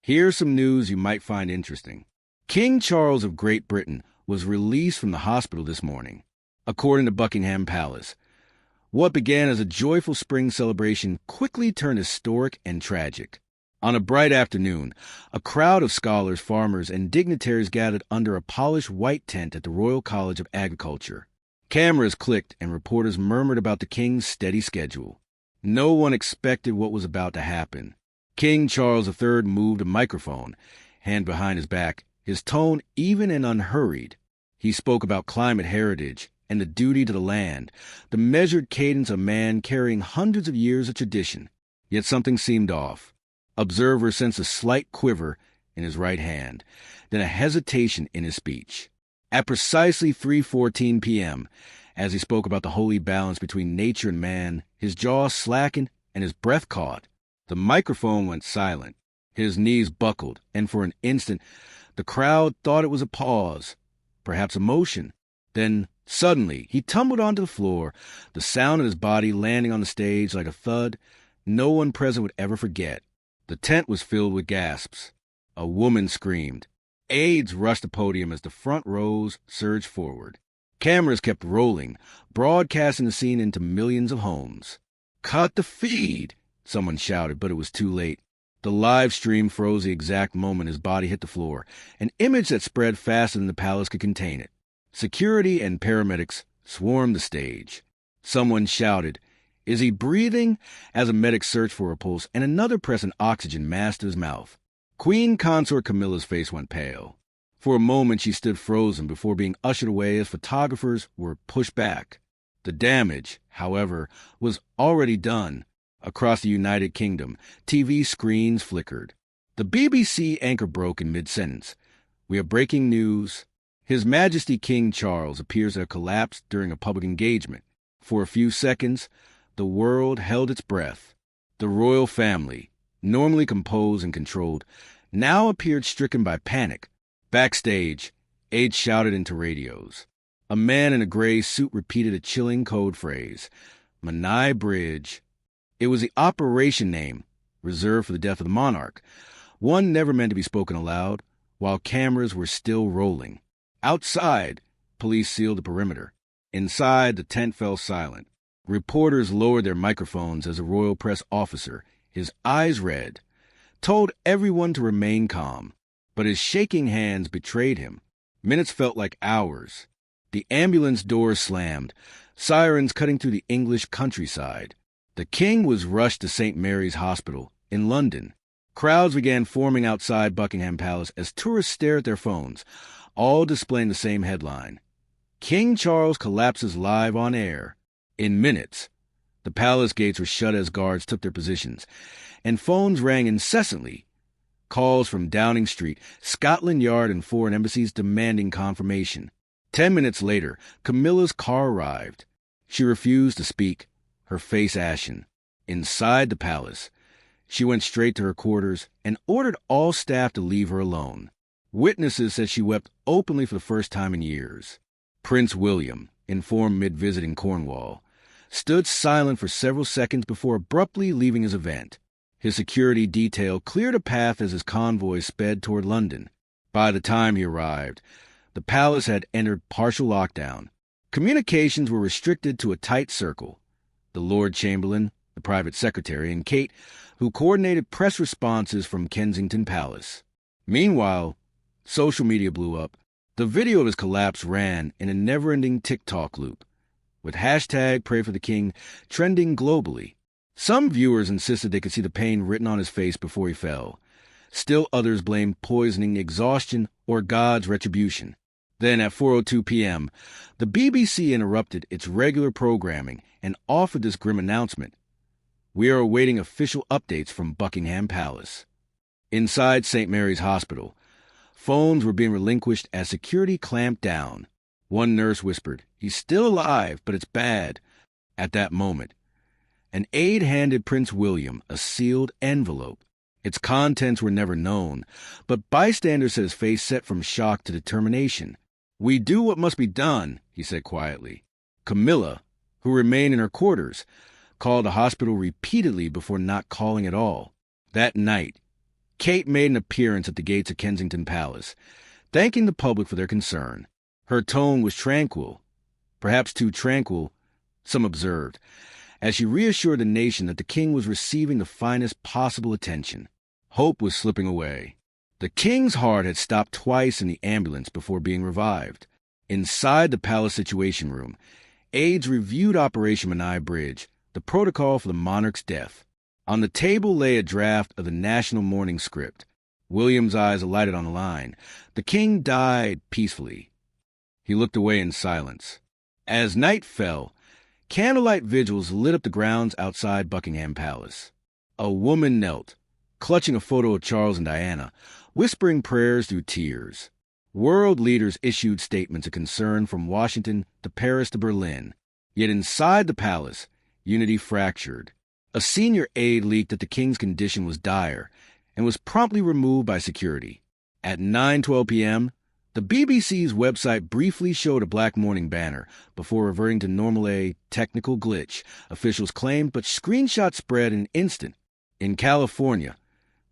Here's some news you might find interesting. King Charles of Great Britain was released from the hospital this morning, according to Buckingham Palace. What began as a joyful spring celebration quickly turned historic and tragic. On a bright afternoon, a crowd of scholars, farmers, and dignitaries gathered under a polished white tent at the Royal College of Agriculture. Cameras clicked and reporters murmured about the king's steady schedule. No one expected what was about to happen. King Charles III moved a microphone, hand behind his back, his tone even and unhurried. He spoke about climate heritage and the duty to the land, the measured cadence of man carrying hundreds of years of tradition. Yet something seemed off. Observers sensed a slight quiver in his right hand, then a hesitation in his speech. At precisely 3:14 p.m., as he spoke about the holy balance between nature and man, his jaw slackened and his breath caught. The microphone went silent. His knees buckled, and for an instant, the crowd thought it was a pause, perhaps a motion. Then, suddenly, he tumbled onto the floor, the sound of his body landing on the stage like a thud no one present would ever forget. The tent was filled with gasps. A woman screamed. Aides rushed the podium as the front rows surged forward. Cameras kept rolling, broadcasting the scene into millions of homes. "Cut the feed!" someone shouted, but it was too late. The live stream froze the exact moment his body hit the floor, an image that spread faster than the palace could contain it. Security and paramedics swarmed the stage. Someone shouted, "Is he breathing?" as a medic searched for a pulse, and another pressed an oxygen mask to his mouth. Queen Consort Camilla's face went pale. For a moment she stood frozen before being ushered away as photographers were pushed back. The damage, however, was already done. Across the United Kingdom, TV screens flickered. The BBC anchor broke in mid-sentence. "We have breaking news. His Majesty King Charles appears to have collapsed during a public engagement." For a few seconds, the world held its breath. The royal family, normally composed and controlled, now appeared stricken by panic. Backstage, aides shouted into radios. A man in a gray suit repeated a chilling code phrase, "Menai Bridge." It was the operation name, reserved for the death of the monarch, one never meant to be spoken aloud, while cameras were still rolling. Outside, police sealed the perimeter. Inside, the tent fell silent. Reporters lowered their microphones as a royal press officer, his eyes red, told everyone to remain calm. But his shaking hands betrayed him. Minutes felt like hours. The ambulance doors slammed, sirens cutting through the English countryside. The king was rushed to St. Mary's Hospital in London. Crowds began forming outside Buckingham Palace as tourists stared at their phones, all displaying the same headline: "King Charles collapses live on air." In minutes, the palace gates were shut as guards took their positions, and phones rang incessantly. Calls from Downing Street, Scotland Yard, and foreign embassies demanding confirmation. 10 minutes later, Camilla's car arrived. She refused to speak, her face ashen. Inside the palace, she went straight to her quarters and ordered all staff to leave her alone. Witnesses said she wept openly for the first time in years. Prince William, informed mid-visit in Cornwall, stood silent for several seconds before abruptly leaving his event. His security detail cleared a path as his convoy sped toward London. By the time he arrived, the palace had entered partial lockdown. Communications were restricted to a tight circle. The Lord Chamberlain, the private secretary, and Kate, who coordinated press responses from Kensington Palace. Meanwhile, social media blew up. The video of his collapse ran in a never-ending TikTok loop, with hashtag Pray for the King trending globally. Some viewers insisted they could see the pain written on his face before he fell. Still others blamed poisoning, exhaustion, or God's retribution. Then at 4:02 p.m., the BBC interrupted its regular programming and offered this grim announcement: "We are awaiting official updates from Buckingham Palace." Inside St. Mary's Hospital, phones were being relinquished as security clamped down. One nurse whispered, "He's still alive, but it's bad." At that moment, an aide handed Prince William a sealed envelope. Its contents were never known, but bystanders said his face set from shock to determination. "We do what must be done," he said quietly. Camilla, who remained in her quarters, called the hospital repeatedly before not calling at all. That night, Kate made an appearance at the gates of Kensington Palace, thanking the public for their concern. Her tone was tranquil, perhaps too tranquil, some observed, as she reassured the nation that the king was receiving the finest possible attention. Hope was slipping away. The king's heart had stopped twice in the ambulance before being revived. Inside the palace situation room, aides reviewed Operation Menai Bridge, the protocol for the monarch's death. On the table lay a draft of the national mourning script. William's eyes alighted on the line. The king died peacefully. He looked away in silence. As night fell, candlelight vigils lit up the grounds outside Buckingham Palace. A woman knelt, clutching a photo of Charles and Diana, whispering prayers through tears. World leaders issued statements of concern from Washington to Paris to Berlin. Yet inside the palace, unity fractured. A senior aide leaked that the king's condition was dire and was promptly removed by security. At 9:12 p.m., the BBC's website briefly showed a black mourning banner before reverting to normal. A technical glitch, officials claimed, but screenshots spread in an instant. In California,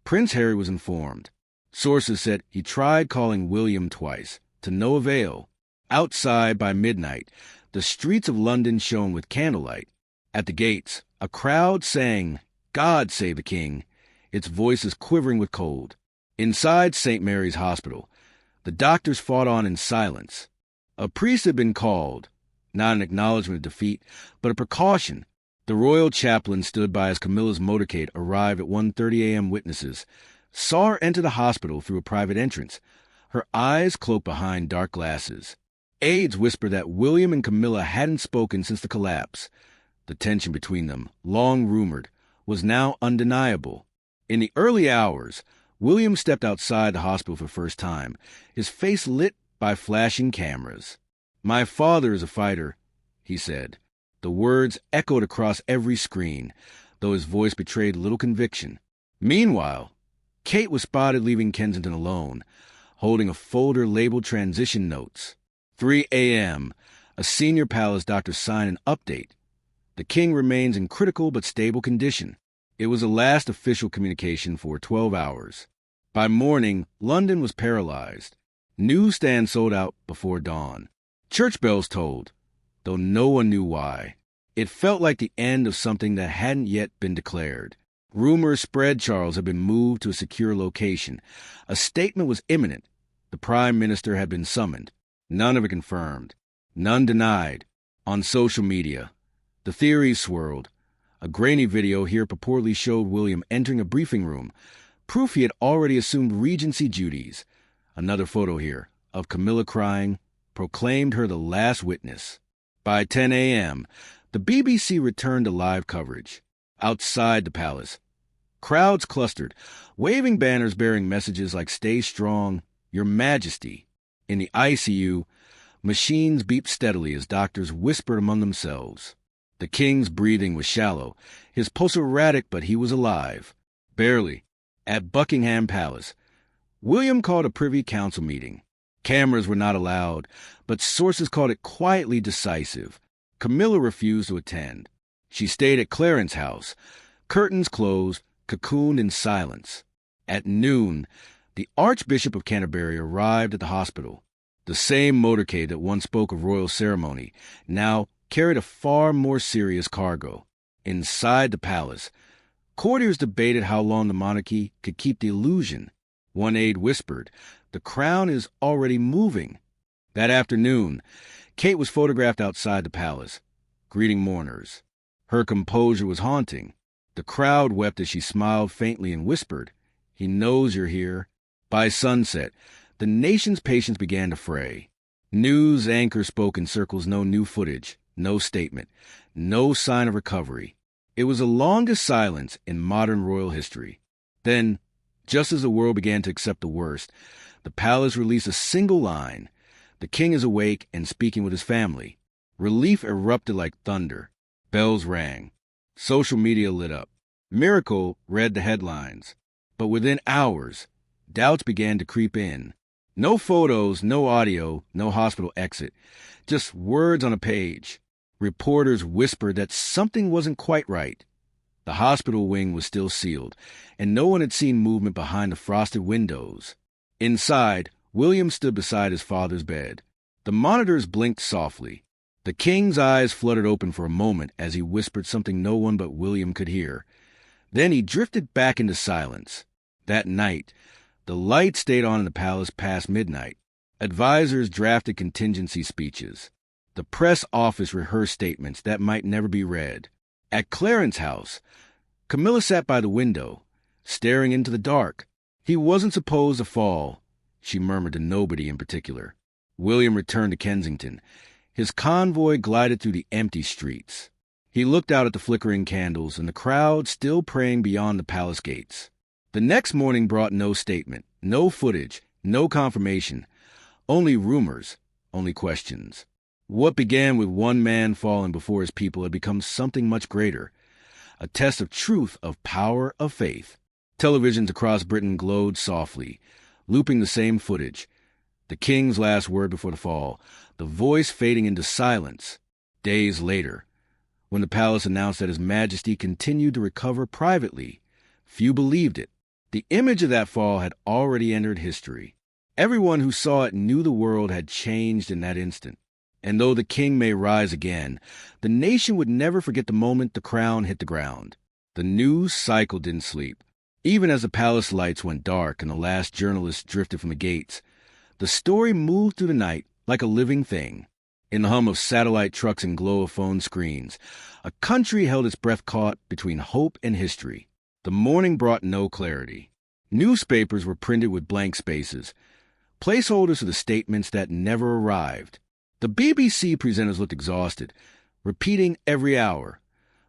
Prince Harry was informed. Sources said he tried calling William twice, to no avail. Outside by midnight, the streets of London shone with candlelight. At the gates, a crowd sang, "God save the King," its voices quivering with cold. Inside St. Mary's Hospital, the doctors fought on in silence. A priest had been called, not an acknowledgement of defeat, but a precaution. The royal chaplain stood by as Camilla's motorcade arrived at 1:30 a.m. Witnesses saw her enter the hospital through a private entrance, her eyes cloaked behind dark glasses. Aides whispered that William and Camilla hadn't spoken since the collapse. The tension between them, long rumored, was now undeniable. In the early hours, William stepped outside the hospital for the first time, his face lit by flashing cameras. "My father is a fighter," he said. The words echoed across every screen, though his voice betrayed little conviction. Meanwhile, Kate was spotted leaving Kensington alone, holding a folder labeled Transition Notes. 3 a.m., a senior palace doctor signed an update. The king remains in critical but stable condition. It was the last official communication for 12 hours. By morning, London was paralyzed. Newsstands sold out before dawn. Church bells tolled, though no one knew why. It felt like the end of something that hadn't yet been declared. Rumors spread Charles had been moved to a secure location. A statement was imminent. The prime minister had been summoned. None of it confirmed. None denied. On social media, the theories swirled. A grainy video here purportedly showed William entering a briefing room, proof he had already assumed regency duties. Another photo here, of Camilla crying, proclaimed her the last witness. By 10 a.m., the BBC returned to live coverage. Outside the palace, crowds clustered, waving banners bearing messages like "Stay strong, Your Majesty." In the ICU, machines beeped steadily as doctors whispered among themselves. The king's breathing was shallow, his pulse erratic, but he was alive. Barely. At Buckingham Palace, William called a Privy Council meeting. Cameras were not allowed, but sources called it quietly decisive. Camilla refused to attend. She stayed at Clarence House, curtains closed, cocooned in silence. At noon, the Archbishop of Canterbury arrived at the hospital. The same motorcade that once spoke of royal ceremony now carried a far more serious cargo. Inside the palace, courtiers debated how long the monarchy could keep the illusion. One aide whispered, "The crown is already moving." That afternoon, Kate was photographed outside the palace, greeting mourners. Her composure was haunting. The crowd wept as she smiled faintly and whispered, "He knows you're here." By sunset, the nation's patience began to fray. News anchors spoke in circles, no new footage, no statement, no sign of recovery. It was the longest silence in modern royal history. Then, just as the world began to accept the worst, the palace released a single line. "The king is awake and speaking with his family." Relief erupted like thunder. Bells rang. Social media lit up. Miracle read the headlines. But within hours, doubts began to creep in. No photos, no audio, no hospital exit. Just words on a page. Reporters whispered that something wasn't quite right. The hospital wing was still sealed, and no one had seen movement behind the frosted windows. Inside, William stood beside his father's bed. The monitors blinked softly. The king's eyes fluttered open for a moment as he whispered something no one but William could hear. Then he drifted back into silence. That night, the light stayed on in the palace past midnight. Advisors drafted contingency speeches. The press office rehearsed statements that might never be read. At Clarence's house, Camilla sat by the window, staring into the dark. He wasn't supposed to fall, she murmured to nobody in particular. William returned to Kensington. His convoy glided through the empty streets. He looked out at the flickering candles and the crowd still praying beyond the palace gates. The next morning brought no statement, no footage, no confirmation, only rumors, only questions. What began with one man falling before his people had become something much greater, a test of truth, of power, of faith. Televisions across Britain glowed softly, looping the same footage. The king's last word before the fall, the voice fading into silence. Days later, when the palace announced that His Majesty continued to recover privately, few believed it. The image of that fall had already entered history. Everyone who saw it knew the world had changed in that instant. And though the king may rise again, the nation would never forget the moment the crown hit the ground. The news cycle didn't sleep. Even as the palace lights went dark and the last journalists drifted from the gates, the story moved through the night like a living thing. In the hum of satellite trucks and glow of phone screens, a country held its breath caught between hope and history. The morning brought no clarity. Newspapers were printed with blank spaces, placeholders for the statements that never arrived. The BBC presenters looked exhausted, repeating every hour,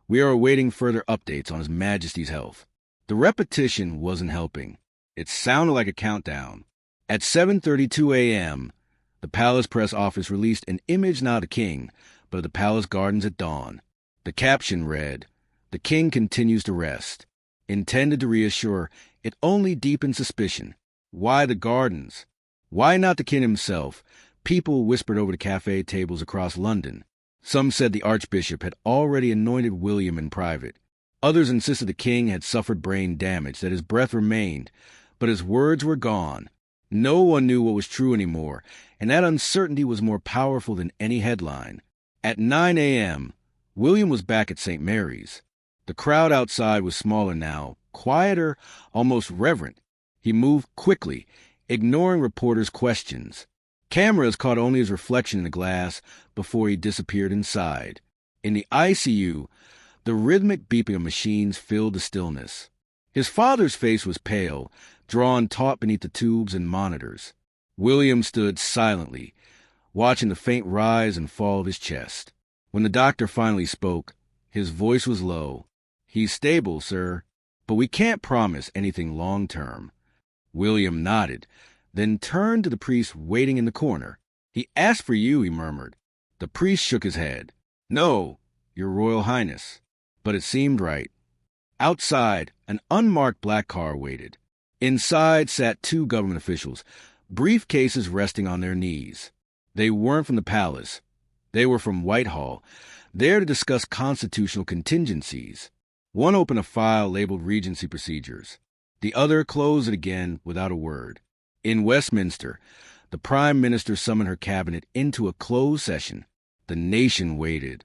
"We are awaiting further updates on His Majesty's health." The repetition wasn't helping. It sounded like a countdown. At 7:32 a.m., the palace press office released an image not of the king, but of the palace gardens at dawn. The caption read, "The king continues to rest." Intended to reassure, it only deepened suspicion. Why the gardens? Why not the king himself? People whispered over the cafe tables across London. Some said the archbishop had already anointed William in private. Others insisted the king had suffered brain damage, that his breath remained, but his words were gone. No one knew what was true anymore, and that uncertainty was more powerful than any headline. At 9 a.m., William was back at St. Mary's. The crowd outside was smaller now, quieter, almost reverent. He moved quickly, ignoring reporters' questions. Cameras caught only his reflection in the glass before he disappeared inside. In the ICU, the rhythmic beeping of machines filled the stillness. His father's face was pale, drawn taut beneath the tubes and monitors. William stood silently, watching the faint rise and fall of his chest. When the doctor finally spoke, his voice was low. "He's stable, sir, but we can't promise anything long-term." William nodded, then turned to the priest waiting in the corner. "He asked for you," he murmured. The priest shook his head. "No, Your Royal Highness." But it seemed right. Outside, an unmarked black car waited. Inside sat two government officials, briefcases resting on their knees. They weren't from the palace. They were from Whitehall, there to discuss constitutional contingencies. One opened a file labeled Regency Procedures. The other closed it again without a word. In Westminster, the Prime Minister summoned her cabinet into a closed session. The nation waited.